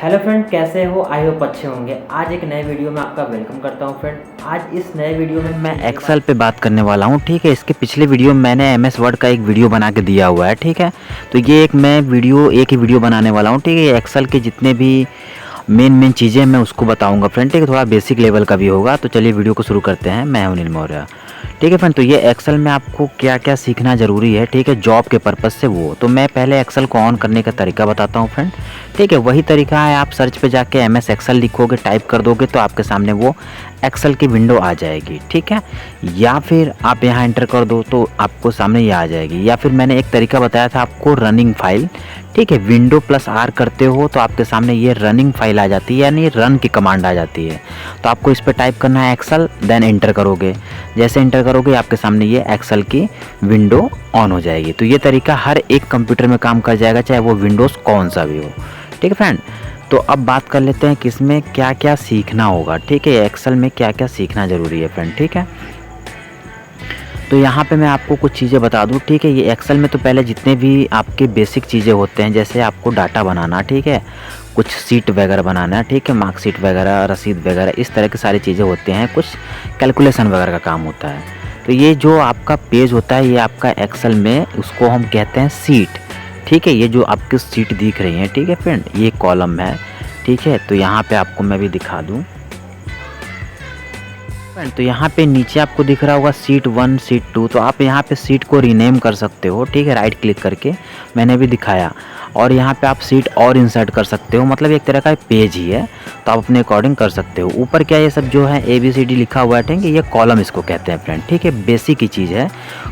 Hello friend, कैसे हो? I hope अच्छे होंगे। आज एक नए वीडियो में आपका वेलकम करता हूं फ्रेंड। आज इस नए वीडियो में मैं एक्सेल पे बात करने वाला हूं। ठीक है, इसके पिछले वीडियो में मैंने एमएस वर्ड का एक वीडियो बना के दिया हुआ है। ठीक है, तो ये एक ही वीडियो बनाने वाला हूं। ठीक है, ये एक्सेल के जितने भी मेन चीज़ें मैं उसको बताऊंगा फ्रेंड। ठीक है, थोड़ा बेसिक लेवल का भी होगा। तो चलिए वीडियो को शुरू करते हैं। मैं हूं अनिल मौर्य। ठीक है फ्रेंड, तो ये एक्सेल में आपको क्या क्या सीखना ज़रूरी है, ठीक है, जॉब के पर्पज़ से वो तो मैं पहले एक्सेल को ऑन करने का तरीका बताता हूँ फ्रेंड। ठीक है, वही तरीका है, आप सर्च पे जाके एमएस एक्सेल लिखोगे, टाइप कर दोगे तो आपके सामने वो एक्सेल की विंडो आ जाएगी। ठीक है, या फिर आप यहाँ एंटर कर दो तो आपको सामने ये आ जाएगी। या फिर मैंने एक तरीका बताया था आपको, रनिंग फाइल। ठीक है, विंडो प्लस आर करते हो तो आपके सामने ये रनिंग फाइल आ जाती है, यानी रन की कमांड आ जाती है। तो आपको इस पर टाइप करना है एक्सेल, देन एंटर करोगे। जैसे एंटर करोगे आपके सामने ये एक्सेल की विंडो ऑन हो जाएगी। तो ये तरीका हर एक कंप्यूटर में काम कर जाएगा, चाहे वो विंडोज़ कौन सा भी हो। ठीक है फ्रेंड, तो अब बात कर लेते हैं कि इसमें क्या क्या सीखना होगा। ठीक है, एक्सेल में क्या क्या सीखना ज़रूरी है फ्रेंड। ठीक है, तो यहाँ पे मैं आपको कुछ चीज़ें बता दूँ। ठीक है, ये एक्सेल में तो पहले जितने भी आपके बेसिक चीज़ें होते हैं, जैसे आपको डाटा बनाना, ठीक है, कुछ सीट वगैरह बनाना है, ठीक है, मार्कशीट वगैरह, रसीद वगैरह, इस तरह की सारी चीज़ें होती हैं। कुछ कैलकुलेशन वगैरह का काम होता है। तो ये जो आपका पेज होता है, ये आपका एक्सेल में उसको हम कहते हैं सीट। ठीक है, ये जो आपकी सीट दिख रही है, ठीक है फ्रेंड, ये कॉलम है। ठीक है, तो यहाँ पे आपको मैं भी दिखा दूँ फ्रेंड, तो यहाँ पे नीचे आपको दिख रहा होगा सीट 1, सीट 2। तो आप यहाँ पे सीट को रीनेम कर सकते हो। ठीक है, राइट क्लिक करके मैंने भी दिखाया। और यहाँ पे आप सीट और इंसर्ट कर सकते हो, मतलब एक तरह का पेज ही है, तो आप अपने अकॉर्डिंग कर सकते हो। ऊपर क्या ये सब जो है ABCD लिखा हुआ है, ठीक है, ये कॉलम इसको कहते हैं फ्रेंड। ठीक है, बेसिक की चीज़ है,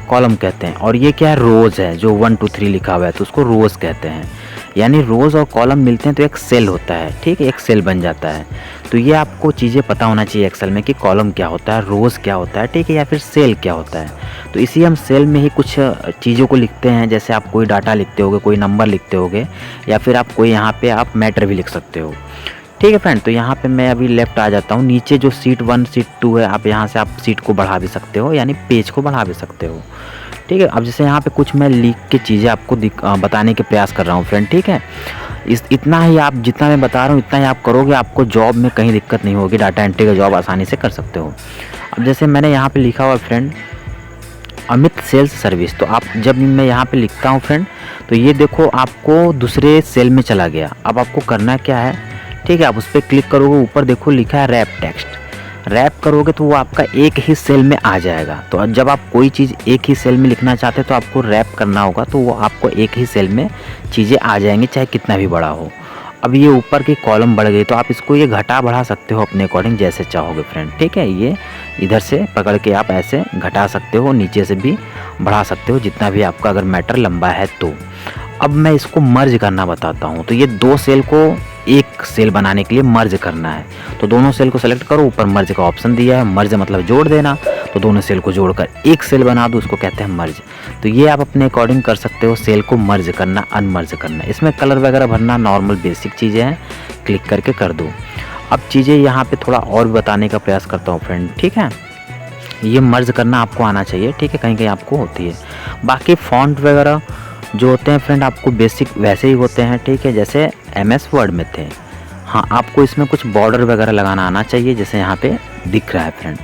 कॉलम कहते हैं। और ये क्या है, रोज़ है, जो 1 2 3 लिखा हुआ है तो उसको रोज़ कहते हैं। यानी रोज़ और कॉलम मिलते हैं तो एक सेल होता है। ठीक है, एक सेल बन जाता है। तो ये आपको चीज़ें पता होना चाहिए एक्सेल में कि कॉलम क्या होता है, रोज़ क्या होता है, ठीक है, या फिर सेल क्या होता है। तो इसी हम सेल में ही कुछ चीज़ों को लिखते हैं। जैसे आप कोई डाटा लिखते होगे, कोई नंबर लिखते होगे, या फिर आप कोई यहाँ पे आप मैटर भी लिख सकते हो। ठीक है फ्रेंड, तो यहाँ पे मैं अभी लेफ्ट आ जाता हूँ। नीचे जो सीट 1 सीट 2 है, आप यहाँ से आप सीट को बढ़ा भी सकते हो, यानी पेज को बढ़ा भी सकते हो। ठीक है, अब जैसे यहाँ पे कुछ मैं लिख के चीज़ें आपको बताने के प्रयास कर रहा हूँ फ्रेंड। ठीक है, इतना ही आप, जितना मैं बता रहा हूँ इतना ही आप करोगे, आपको जॉब में कहीं दिक्कत नहीं होगी। डाटा एंट्री का जॉब आसानी से कर सकते हो। अब जैसे मैंने यहाँ पे लिखा हुआ फ्रेंड अमित सेल्स सर्विस, तो आप जब मैं यहाँ पे लिखता हूँ फ्रेंड, तो ये देखो आपको दूसरे सेल में चला गया। अब आपको करना क्या है, ठीक है, आप उस पर क्लिक करोगे, ऊपर देखो लिखा है रैप टेक्स्ट। रैप करोगे तो वो आपका एक ही सेल में आ जाएगा। तो जब आप कोई चीज़ एक ही सेल में लिखना चाहते हैं तो आपको रैप करना होगा, तो वो आपको एक ही सेल में चीज़ें आ जाएंगी, चाहे कितना भी बड़ा हो। अब ये ऊपर की कॉलम बढ़ गई, तो आप इसको ये घटा बढ़ा सकते हो अपने अकॉर्डिंग, जैसे चाहोगे फ्रेंड। ठीक है, ये इधर से पकड़ के आप ऐसे घटा सकते हो, नीचे से भी बढ़ा सकते हो, जितना भी आपका अगर मैटर लंबा है तो। अब मैं इसको मर्ज करना बताता हूँ। तो ये 2 सेल को एक सेल बनाने के लिए मर्ज करना है। तो दोनों सेल को सेलेक्ट करो, ऊपर मर्ज का ऑप्शन दिया है, मर्ज मतलब जोड़ देना। तो दोनों सेल को जोड़कर एक सेल बना दो, उसको कहते हैं मर्ज। तो ये आप अपने अकॉर्डिंग कर सकते हो, सेल को मर्ज करना, अनमर्ज करना। इसमें कलर वगैरह भरना नॉर्मल बेसिक चीज़ें हैं, क्लिक करके कर दो। अब चीज़ें यहाँ पे थोड़ा और भी बताने का प्रयास करता हूँ फ्रेंड। ठीक है, ये मर्ज करना आपको आना चाहिए। ठीक है, कहीं कहीं आपको होती है। बाकी फॉन्ट वगैरह जो होते हैं फ्रेंड, आपको बेसिक वैसे ही होते हैं। ठीक है, जैसे एमएस वर्ड में थे। हाँ, आपको इसमें कुछ बॉर्डर वगैरह लगाना आना चाहिए, जैसे यहाँ पे दिख रहा है फ्रेंड।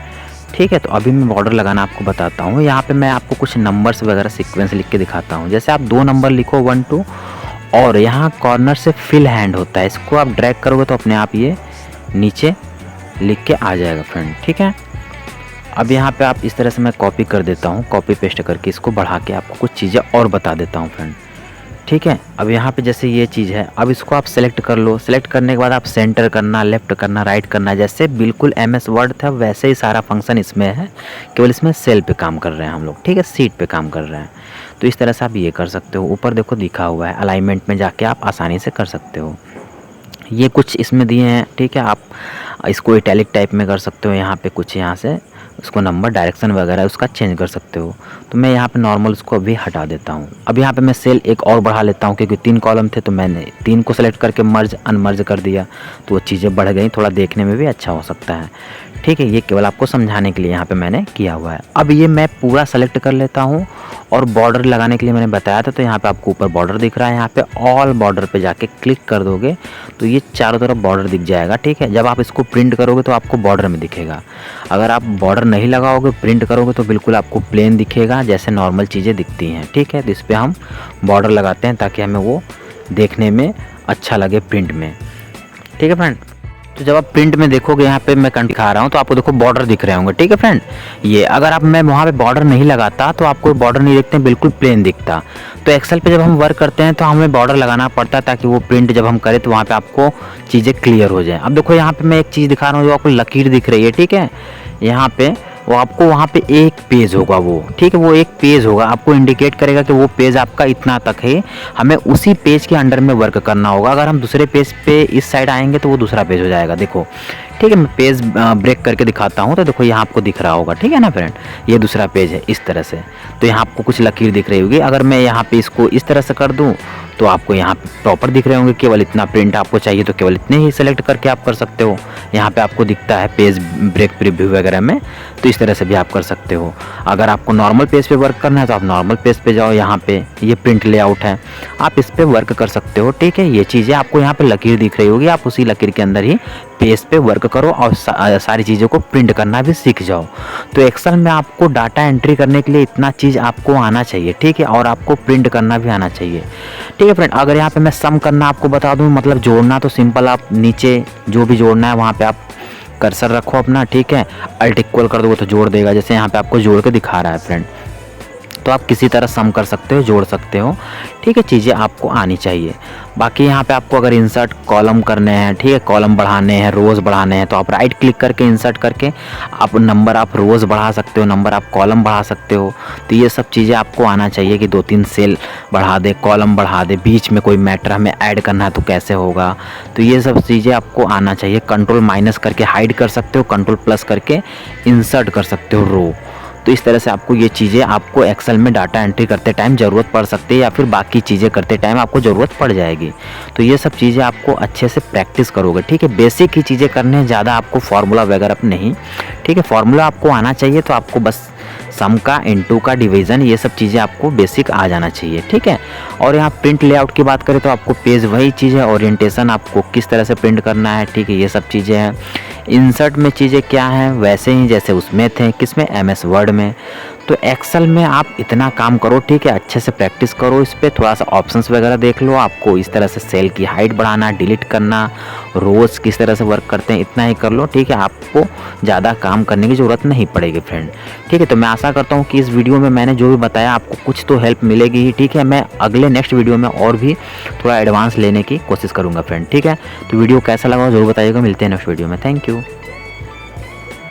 ठीक है, तो अभी मैं बॉर्डर लगाना आपको बताता हूँ। यहाँ पे मैं आपको कुछ नंबर्स वगैरह सीक्वेंस लिख के दिखाता हूँ। जैसे आप 2 नंबर लिखो, 1 2, और यहाँ कॉर्नर से फिल हैंड होता है, इसको आप ड्रैग करोगे तो अपने आप ये नीचे लिख के आ जाएगा फ्रेंड। ठीक है, अब यहाँ पे आप इस तरह से मैं कॉपी कर देता हूँ, कॉपी पेस्ट करके इसको बढ़ा के आपको कुछ चीज़ें और बता देता हूँ फ्रेंड। ठीक है, अब यहाँ पे जैसे ये चीज़ है, अब इसको आप सेलेक्ट कर लो। सेलेक्ट करने के बाद आप सेंटर करना, लेफ्ट करना, राइट करना, जैसे बिल्कुल एमएस वर्ड था वैसे ही सारा फंक्शन इसमें है, केवल इसमें सेल पे काम कर रहे हैं हम लोग। ठीक है, सीट पे काम कर रहे हैं। तो इस तरह से आप ये कर सकते हो। ऊपर देखो दिखा हुआ है, अलाइनमेंट में जाके आप आसानी से कर सकते हो। ये कुछ इसमें दिए हैं। ठीक है, आप इसको इटैलिक टाइप में कर सकते हो। यहाँ पे कुछ, यहाँ से उसको नंबर, डायरेक्शन वगैरह उसका चेंज कर सकते हो। तो मैं यहाँ पे नॉर्मल उसको अभी हटा देता हूँ। अब यहाँ पे मैं सेल एक और बढ़ा लेता हूँ, क्योंकि 3 कॉलम थे तो मैंने 3 को सेलेक्ट करके मर्ज अनमर्ज कर दिया, तो वो चीज़ें बढ़ गई, थोड़ा देखने में भी अच्छा हो सकता है। ठीक है, ये केवल आपको समझाने के लिए यहाँ पे मैंने किया हुआ है। अब ये मैं पूरा सेलेक्ट कर लेता हूँ और बॉर्डर लगाने के लिए मैंने बताया था, तो यहाँ पे आपको ऊपर बॉर्डर दिख रहा है, यहाँ पे ऑल बॉर्डर पे जाके क्लिक कर दोगे तो ये चारों तरफ बॉर्डर दिख जाएगा। ठीक है, जब आप इसको प्रिंट करोगे तो आपको बॉर्डर में दिखेगा। अगर आप बॉर्डर नहीं लगाओगे, प्रिंट करोगे तो बिल्कुल आपको प्लेन दिखेगा, जैसे नॉर्मल चीज़ें दिखती हैं। ठीक है, तो इस पर हम बॉर्डर लगाते हैं ताकि हमें वो देखने में अच्छा लगे प्रिंट में। ठीक है फ्रेंड, तो जब आप प्रिंट में देखोगे, यहाँ पे मैं दिखा रहा हूँ तो आपको देखो बॉर्डर दिख रहे होंगे। ठीक है फ्रेंड, ये अगर आप मैं वहाँ पे बॉर्डर नहीं लगाता तो आपको बॉर्डर नहीं देखते, बिल्कुल प्लेन दिखता। तो एक्सेल पे जब हम वर्क करते हैं तो हमें बॉर्डर लगाना पड़ता है ताकि वो प्रिंट जब हम करें तो वहाँ पे आपको चीज़ें क्लियर हो जाए। अब देखो यहाँ पे मैं एक चीज़ दिखा रहा हूँ, जो आपको लकीर दिख रही है। ठीक है, यहाँ पे वो आपको वहाँ पे एक पेज होगा वो। ठीक है, वो एक पेज होगा, आपको इंडिकेट करेगा कि वो पेज आपका इतना तक है, हमें उसी पेज के अंडर में वर्क करना होगा। अगर हम दूसरे पेज पे इस साइड आएंगे तो वो दूसरा पेज हो जाएगा। देखो, ठीक है, मैं पेज ब्रेक करके दिखाता हूँ तो देखो यहाँ आपको दिख रहा होगा। ठीक है ना फ्रेंड, ये दूसरा पेज है इस तरह से, तो यहाँ आपको कुछ लकीर दिख रही होगी। अगर मैं यहाँ पे इसको इस तरह से कर दूँ तो आपको यहाँ पे प्रॉपर दिख रहे होंगे। केवल इतना प्रिंट आपको चाहिए तो केवल इतने ही सेलेक्ट करके आप कर सकते हो। यहाँ पे आपको दिखता है पेज ब्रेक प्रीव्यू वगैरह में, तो इस तरह से भी आप कर सकते हो। अगर आपको नॉर्मल पेज पे वर्क करना है तो आप नॉर्मल पेज पे जाओ, यहाँ पे ये प्रिंट लेआउट है, आप इस पे वर्क कर सकते हो। ठीक है, ये चीज़ें आपको यहाँ पे लकीर दिख रही होगी, आप उसी लकीर के अंदर ही पेज पे वर्क करो और सारी चीज़ों को प्रिंट करना भी सीख जाओ। तो एक्सेल में आपको डाटा एंट्री करने के लिए इतना चीज़ आपको आना चाहिए। ठीक है, और आपको प्रिंट करना भी आना चाहिए। ठीक है फ्रेंड, अगर यहाँ पे मैं सम करना आपको बता दूँ, मतलब जोड़ना, तो सिंपल आप नीचे जो भी जोड़ना है वहाँ पे आप कर्सर रखो अपना। ठीक है, अल्ट इक्वल कर दोगे तो जोड़ देगा, जैसे यहाँ पे आपको जोड़ के दिखा रहा है फ्रेंड। तो आप किसी तरह सम कर सकते हो, जोड़ सकते हो। ठीक है, चीज़ें आपको आनी चाहिए। बाकी यहाँ पे आपको अगर इंसर्ट कॉलम करने हैं, ठीक है, कॉलम बढ़ाने हैं, रोज़ बढ़ाने हैं, तो आप राइट क्लिक करके इंसर्ट करके आप नंबर आप रोज़ बढ़ा सकते हो, नंबर आप कॉलम बढ़ा सकते हो। तो ये सब चीज़ें आपको आना चाहिए कि 2-3 सेल बढ़ा दे, कॉलम बढ़ा दे, बीच में कोई मैटर हमें ऐड करना है तो कैसे होगा। तो ये सब चीज़ें आपको आना चाहिए। कंट्रोल माइनस करके हाइड कर सकते हो, कंट्रोल प्लस करके इंसर्ट कर सकते हो रो। तो इस तरह से आपको ये चीज़ें आपको एक्सेल में डाटा एंट्री करते टाइम ज़रूरत पड़ सकती है, या फिर बाकी चीज़ें करते टाइम आपको ज़रूरत पड़ जाएगी। तो ये सब चीज़ें आपको अच्छे से प्रैक्टिस करोगे। ठीक है, बेसिक ही चीज़ें करने हैं, ज़्यादा आपको फार्मूला वगैरह नहीं। ठीक है, फार्मूला आपको आना चाहिए, तो आपको बस सम का, इनटू का, डिवीज़न, ये सब चीज़ें आपको बेसिक आ जाना चाहिए। ठीक है, और यहाँ प्रिंट लेआउट की बात करें तो आपको पेज वही चीज़ है, ओरिएंटेशन आपको किस तरह से प्रिंट करना है। ठीक है, ये सब चीज़ें हैं। इंसर्ट में चीज़ें क्या हैं, वैसे ही जैसे उसमें थे, किसमें, MS वर्ड में। तो एक्सेल में आप इतना काम करो। ठीक है, अच्छे से प्रैक्टिस करो इस पर, थोड़ा सा ऑप्शंस वगैरह देख लो, आपको इस तरह से सेल की हाइट बढ़ाना, डिलीट करना, रोज़ किस तरह से वर्क करते हैं, इतना ही कर लो। ठीक है, आपको ज़्यादा काम करने की ज़रूरत नहीं पड़ेगी फ्रेंड। ठीक है, तो मैं आशा करता हूँ कि इस वीडियो में मैंने जो भी बताया आपको कुछ तो हेल्प मिलेगी ही। ठीक है, मैं अगले नेक्स्ट वीडियो में और भी थोड़ा एडवांस लेने की कोशिश करूँगा फ्रेंड। ठीक है, तो वीडियो कैसा लगा ज़रूर बताइएगा। मिलते हैं नेक्स्ट वीडियो में। Thank you.